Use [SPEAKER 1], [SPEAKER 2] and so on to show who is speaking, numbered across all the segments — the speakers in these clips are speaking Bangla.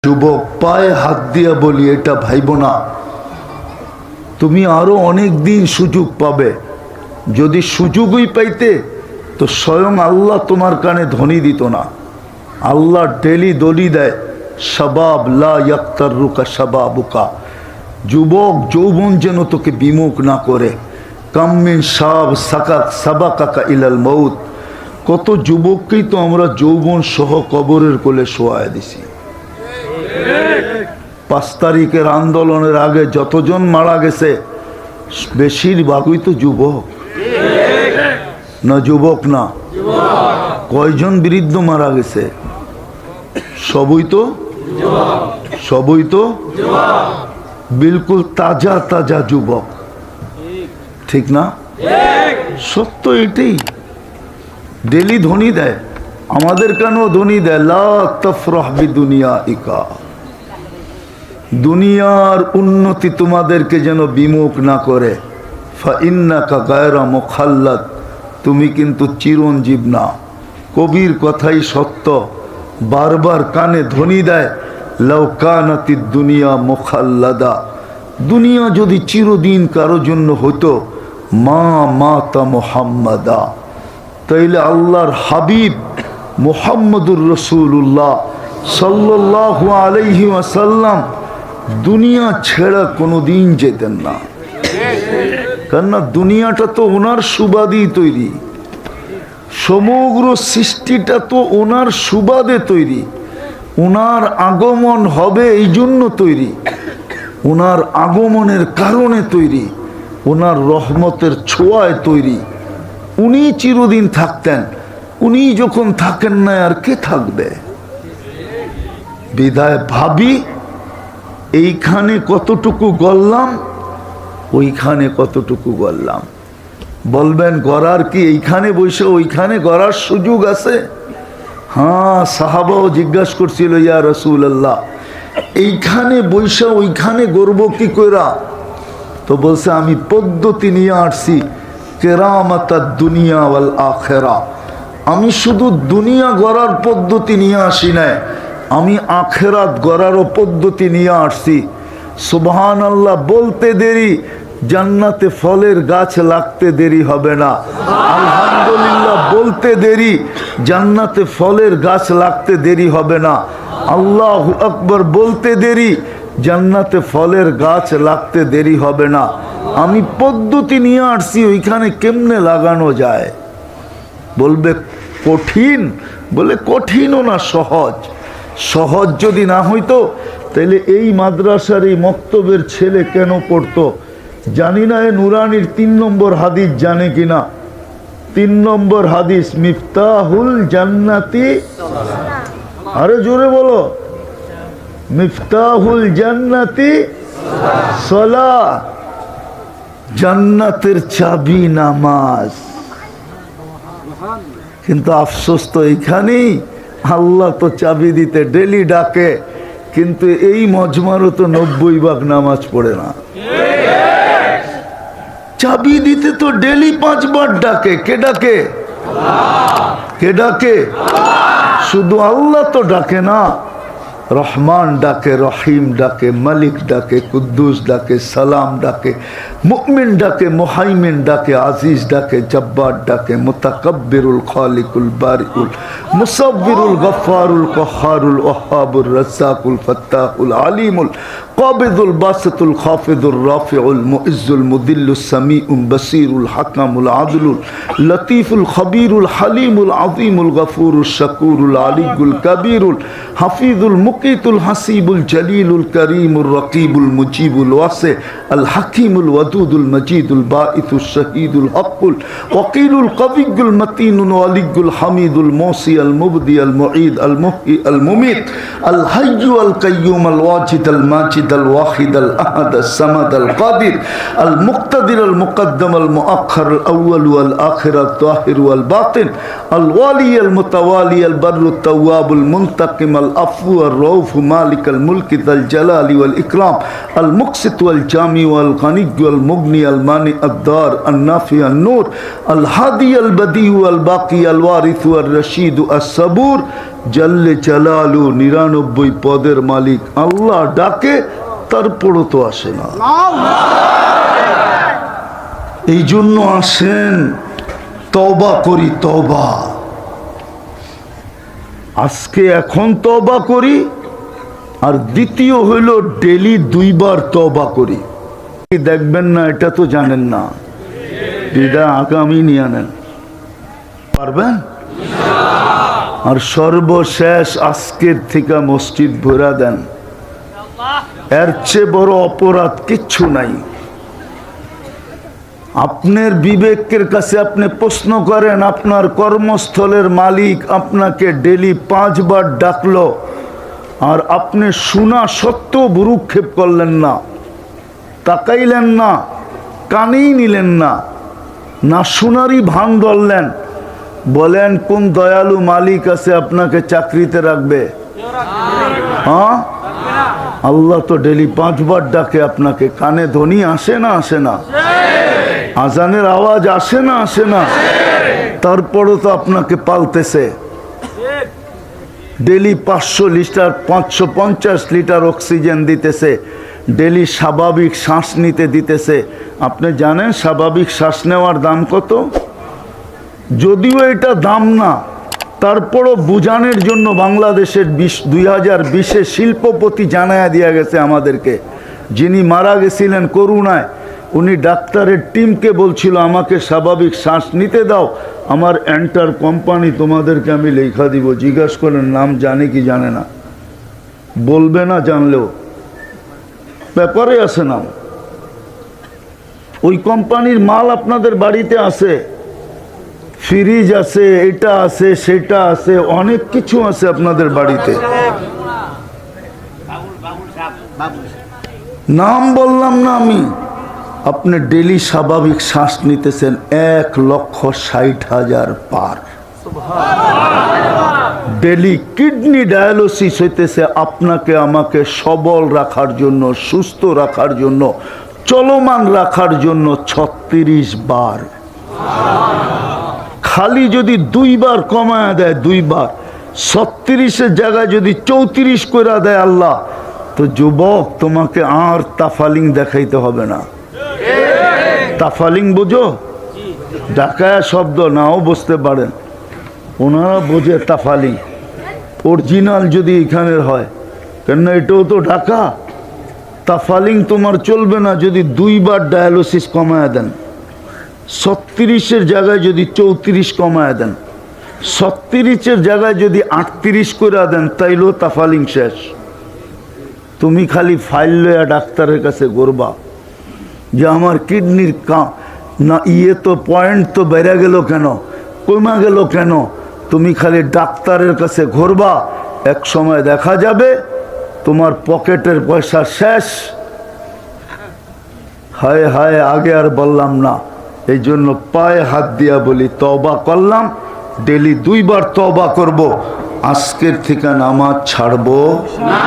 [SPEAKER 1] যুবক পায়ে হাত দিয়া বলি এটা ভাইব না, তুমি আরো অনেক দিন সুযোগ পাবে। যদি সুযোগই পাইতে তো স্বয়ং আল্লাহ তোমার কানে ধ্বনি দিত না। আল্লাহ ডেলি দলি দেয়, শাবাব লা ইয়াক্তাররুকা শাবাবুকা, যুবক যৌবন যেন তোকে বিমুখ না করে। কাম্মিন শাব সাবাকাকা ইলাল মউত, কত যুবককেই তো আমরা যৌবন সহ কবরের কোলে শোয়ায় দিছি। 5 তারিখের আন্দোলনের আগে যতজন মারা গেছে বেশিরভাগই তো যুবক না, যুবক না? কয়জন বৃদ্ধ মারা গেছে? সবই তো বিলকুল তাজা তাজা যুবক, ঠিক না? সত্য এটাই। ডেলি ধ্বনি দেয়, আমাদের কেন ধ্বনি দেয়, লা তাফরাহ বিদুনিয়াইকা, দুনিয়ার উন্নতি তোমাদেরকে যেন বিমুখ না করে। ফাইন্নাকা গায়রা মুখাল্লাদ, তুমি কিন্তু চিরঞ্জীব না। কবির কথাই সত্য, বারবার কানে ধ্বনি দেয়, লাউ কানাতিদ দুনিয়া মুখাল্লাদা, দুনিয়া যদি চিরদিন কারো জন্য হতো, মা মাতা মুহাম্মাদা, তাইলে আল্লাহর হাবিব মুহাম্মদুর রাসূলুল্লাহ সাল্লাল্লাহু আলাইহি ওয়াসাল্লাম দুনিয়া ছেড়া কোনোদিন যেতেন না। কেননা দুনিয়াটা তো ওনার সুবাদেই তৈরি, সমগ্র সৃষ্টিটা তো ওনার সুবাদে তৈরি, ওনার আগমন হবে এই জন্য তৈরি, ওনার আগমনের কারণে তৈরি, ওনার রহমতের ছোঁয়ায় তৈরি। উনি চিরদিন থাকতেন, উনি যখন থাকেন না আর কে থাকবে? বিদায় ভাবি এইখানে কতটুকু গড়লাম, ওইখানে কতটুকু গড়লাম। বলবেন গড়ার কি এইখানে বসে ওইখানে গড়ার সুযোগ আছে? হ্যাঁ, সাহাবাও জিজ্ঞাসা করছিল, ইয়া রাসূলুল্লাহ এইখানে বসে ওইখানে গড়ব কি কইরা? তো বলছে আমি পদ্ধতি নিয়ে আসছি, কেরামাতাদ দুনিয়া ওয়াল আখিরা, আমি শুধু দুনিয়া গড়ার পদ্ধতি নিয়ে আসি নাই, আমি আখেরাত গড়ারও পদ্ধতি নিয়ে আসছি। সুবহানাল্লাহ বলতে দেরি, জান্নাতে ফলের গাছ লাগতে দেরি হবে না। আলহামদুলিল্লাহ বলতে দেরি, জান্নাতে ফলের গাছ লাগতে দেরি হবে না। আল্লাহু আকবার বলতে দেরি, জান্নাতে ফলের গাছ লাগতে দেরি হবে না। আমি পদ্ধতি নিয়ে আসছি, ওইখানে কেমনে লাগানো যায়। বলবে কঠিন, বলে কঠিনও না, সহজ। সহজ যদি না হইতো তাহলে এই মাদ্রাসার এই মক্তবের ছেলে কেন পড়তো? জানি না এ নুরানির 3 নম্বর হাদিস জানে কিনা। 3 নম্বর হাদিস, মিফতাহুল জান্নাতি, আরে জোরে বলো, মিফতাহুল জান্নাতি সালাহ, জান্নাতের চাবি নামাজ। কিন্তু আফসোস তো এইখানেই, আল্লাহ তো চাবি দিতে ডেলি ডাকে, কিন্তু এই মজমারও তো 90 ভাগ নামাজ পড়ে না। চাবি দিতে তো ডেলি 5 বার ডাকে। কে ডাকে? কে ডাকে? শুধু আল্লাহ তো ডাকে না, রহমান ডাকে, রহিম ডাকে, মালিক ডাকে, কুদ্দুস ডাকে, সালাম ডাকে, মুমিন ডাকে, মুহাইমিন ডাকে, আজিজ ডাকে, জব্বার ডাকে, মুতাকাব্বিরুল খালিকুল বারিউল মুসাব্বিরুল গফফারুল কহ্হারুল ওয়াহ্হাবুর রাজ্জাকুল ফাত্তাহুল আলিমুল কাবিদুল বাসিতুল খাফিদুর রাফিউল মুইজ্জুল মুদিল্লুস সামিউল বাসিরুল হাকামুল আদলুল লতীফুল খবীরুল হালিমুল আযীমুল গফুরুশ শাকুরুল আলিয়ুল কবীরুল হাফিজুল মুকিতুল হাসিবুল জলিলুল করিমুর রকিবুল মুজিবুল ওয়াসি আল হাকিমুল ওয়াদুদুল মজিদুল বাঈতুশ শহীদুল হকুল ওয়াকিলুল কবিয়ুল মতিনুল ওয়ালিয়ুল হামিদুল মুসি আল মুবদি আল মুঈদ আল মুহয়ি আল মুমিত আল হাইয়্যু আল কাইয়্যুম আল ওয়াজিদ আল মাজিদ আল ওয়াহিদ আল আহাদ আল সামাদ আল কাদির আল মুক্তাদির আল মুকদ্দম আল মুআখ্খার আল আউয়াল ওয়াল আখির আল যাহির ওয়াল বাতিন আল ওয়ালি আল মুতাওয়ালি আল বাররু আত তাওয়াবুল মুনতাকিম আল আফু আর রউফ মালিক আল মুলক যাল জালালি ওয়াল ইকরাম আল মুকসিত ওয়াল জামি ওয়াল গানি ওয়াল মুগনি আল মানি আদ দার আল নাফি আল নূর আল হাদি আল বদি ওয়াল বাকি আল ওয়ারিস ওয়াল রশিদ আস সাবুর জাল্লে জালালু 99 পদের মালিক আল্লাহ ডাকে, তারপরও তো আসে না। এই জন্য আসেন, তওবা করি, তওবা। আজকে এখন তওবা করি, আর দ্বিতীয় হইল ডেলি 2 বার তওবা করি। দেখবেন না, এটা তো জানেন না, এটা আগামী নিয়ে আনেন, পারবেন? আর সর্বশেষ আজকের থেকে মসজিদ ভরা দেন, এর চেয়ে বড় অপরাধ কিচ্ছু নাই। আপনার বিবেকের কাছে আপনি প্রশ্ন করেন, আপনার কর্মস্থলের মালিক আপনাকে ডেলি 5 বার ডাকলো, আর আপনি শোনা সত্ত্বেও ভ্রুক্ষেপ করলেন না, তাকাইলেন না, কানেই নিলেন না, না শোনারই ভান ধরলেন। বলেন কোন দয়ালু মালিক আছে আপনাকে চাকরিতে রাখবে? হ্যাঁ, আল্লাহ তো ডেলি 5 বার ডাকে আপনাকে। কানে ধ্বনি আসে না? আসে না? আজানের আওয়াজ আসে না? আসে না? তারপরও তো আপনাকে পালতেছে। ডেলি 500 লিটার 550 লিটার অক্সিজেন দিতেছে, ডেলি স্বাভাবিক শ্বাস নিতে দিতেছে। আপনি জানেন স্বাভাবিক শ্বাস নেওয়ার দাম কত? যদিও এটা দাম না, তারপরও বুঝানোর জন্য বাংলাদেশের 2020-এ শিল্পপতি জানায়া দিয়া গেছে আমাদেরকে, যিনি মারা গেছিলেন করোনায়, উনি ডাক্তারের টিমকে বলছিল আমাকে স্বাভাবিক শ্বাস নিতে দাও, আমার এন্টার কোম্পানি তোমাদেরকে আমি লেখা দিব। জিজ্ঞাসা করেন নাম জানে কি জানে না? বলবে না, জানলেও ব্যাপারে আছে নাম। ওই কোম্পানির মাল আপনাদের বাড়িতে আছে, ফ্রিজ আছে, এটা আছে, সেটা আছে, অনেক কিছু আছে আপনাদের বাড়িতে। নাম বললাম না আমি। আপনি ডেলি স্বাভাবিক শ্বাস নিতেছেন 1,60,000 পার। ডেলি কিডনি ডায়ালিসিস হইতেছে আপনাকে আমাকে সবল রাখার জন্য, সুস্থ রাখার জন্য, চলমান রাখার জন্য 36 বার। খালি যদি 2 বার কমায়া দেয়, 2 বার 36-এর জায়গায় যদি 34 করে দেয় আল্লাহ, তো যুবক তোমাকে আর তাফালিং দেখাইতে হবে না। তাফালিং বুঝো? ঢাকায়া শব্দ, নাও বুঝতে পারেন, ওনারা বোঝে তাফালিং। অরিজিনাল যদি এখানের হয়, কেননা এটাও তো ঢাকা। তাফালিং তোমার চলবে না যদি 2 বার ডায়ালিসিস কমায়া দেন। 36-এর জায়গায় যদি 34 কমায়া দেন, 36-এর জায়গায় যদি 38 করে দেন, তাইলেও তাফালিং শেষ। তুমি খালি ফাইল লয়া ডাক্তারের কাছে ঘুরবা যে আমার কিডনির না ইয়ে তো পয়েন্ট তো বেড়ে গেল কেন, কমা গেল কেন। তুমি খালি ডাক্তারের কাছে ঘুরবা, এক সময় দেখা যাবে তোমার পকেটের পয়সা শেষ। হায় হায়, আগে আর বললাম না, এই জন্য পায়ে হাত দিয়া বলি তওবা করলাম, ডেলি 2 বার তওবা করব, আজকের থেকে নামাজ ছাড়বো না।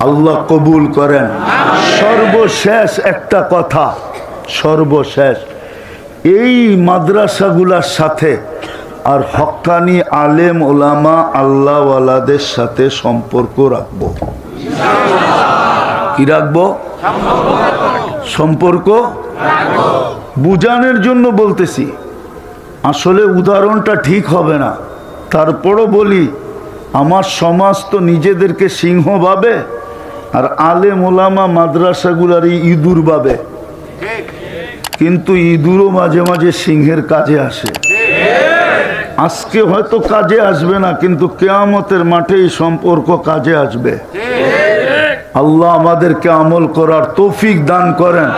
[SPEAKER 1] আল্লাহ কবুল করেন। সর্বশেষ একটা কথা, সর্বশেষ, এই মাদ্রাসাগুলার সাথে আর হক্কানি আলেম ওলামা আল্লাহওয়ালাদের সাথে সম্পর্ক রাখবো। কি রাখবো? সম্পর্ক বুঝানোর জন্য বলতেছি। আসলে উদাহরণটা ঠিক হবে না, তারপরও বলি, আমার সমাজ তো নিজেদেরকে সিংহ ভাবে, আর আলেম ওলামা মাদ্রাসাগুলার ইঁদুর ভাবে। কিন্তু ইঁদুরও মাঝে মাঝে সিংহের কাজে আসে। আজকে হয়তো কাজে আসবে না, কিন্তু কিয়ামতের মাঠে এই সম্পর্ক কাজে আসবে। আল্লাহ আমাদেরকে আমল করার তৌফিক দান করেন।